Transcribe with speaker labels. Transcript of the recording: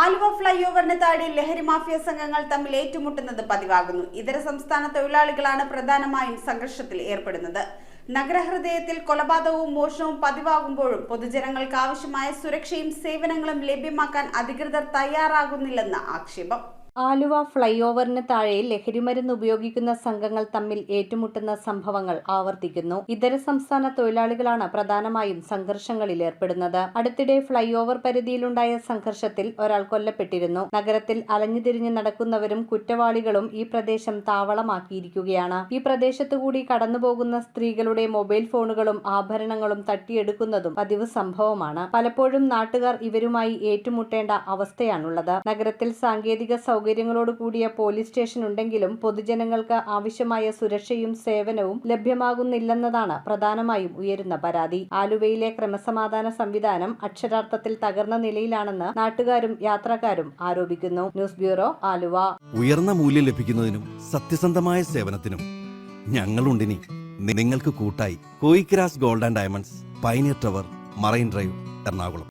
Speaker 1: Aluva fly ഓവറിന് താഴെ ലഹരി mafia സംഘങ്ങൾ തമ്മിൽ ഏറ്റുമുട്ടുന്നത് പതിവാകുന്നു. ഇതര സംസ്ഥാന തൊഴിലാളികളാണ് പ്രധാനമായും സംഘർഷത്തിൽ ഏർപ്പെടുന്നത്. നഗരഹൃദയത്തിൽ കൊലപാതകവും മോഷണവും പതിവാകുമ്പോഴും പൊതുജനങ്ങൾക്ക് ആവശ്യമായ സുരക്ഷയും സേവനങ്ങളും ലഭ്യമാക്കാൻ അധികൃതർ തയ്യാറാകുന്നില്ലെന്ന് ആക്ഷേപം.
Speaker 2: ആലുവ ഫ്ലൈ ഓവറിന് താഴെ ലഹരിമരുന്ന് ഉപയോഗിക്കുന്ന സംഘങ്ങൾ തമ്മിൽ ഏറ്റുമുട്ടുന്ന സംഭവങ്ങൾ ആവർത്തിക്കുന്നു. ഇതര സംസ്ഥാന തൊഴിലാളികളാണ് പ്രധാനമായും സംഘർഷങ്ങളിൽ ഏർപ്പെടുന്നത്. അടുത്തിടെ ഫ്ലൈ ഓവർ പരിധിയിലുണ്ടായ സംഘർഷത്തിൽ ഒരാൾ കൊല്ലപ്പെട്ടിരുന്നു. നഗരത്തിൽ അലഞ്ഞുതിരിഞ്ഞ് നടക്കുന്നവരും കുറ്റവാളികളും ഈ പ്രദേശം താവളമാക്കിയിരിക്കുകയാണ്. ഈ പ്രദേശത്തുകൂടി കടന്നുപോകുന്ന സ്ത്രീകളുടെ മൊബൈൽ ഫോണുകളും ആഭരണങ്ങളും തട്ടിയെടുക്കുന്നതും പതിവ് സംഭവമാണ്. പലപ്പോഴും നാട്ടുകാർ ഇവരുമായി ഏറ്റുമുട്ടേണ്ട അവസ്ഥയാണുള്ളത്. നഗരത്തിൽ സാങ്കേതിക സൗകര്യങ്ങളോട് കൂടിയ പോലീസ് സ്റ്റേഷൻ ഉണ്ടെങ്കിലും പൊതുജനങ്ങൾക്ക് ആവശ്യമായ സുരക്ഷയും സേവനവും ലഭ്യമാകുന്നില്ലെന്നതാണ് പ്രധാനമായും ഉയരുന്ന പരാതി. ആലുവയിലെ ക്രമസമാധാന സംവിധാനം അക്ഷരാർത്ഥത്തിൽ തകർന്ന നിലയിലാണെന്ന് നാട്ടുകാരും യാത്രക്കാരും ആരോപിക്കുന്നു. News bureau, Aluva.
Speaker 3: ഉയർന്ന മൂല്യം ലഭിക്കുന്നതിനും സത്യസന്ധമായ സേവനത്തിനും ഞങ്ങളുണ്ടിനി നിങ്ങൾക്ക് കൂട്ടായി. കോയിക്രാസ് gold and diamonds, pioneer tower, marine drive, Ernakulam.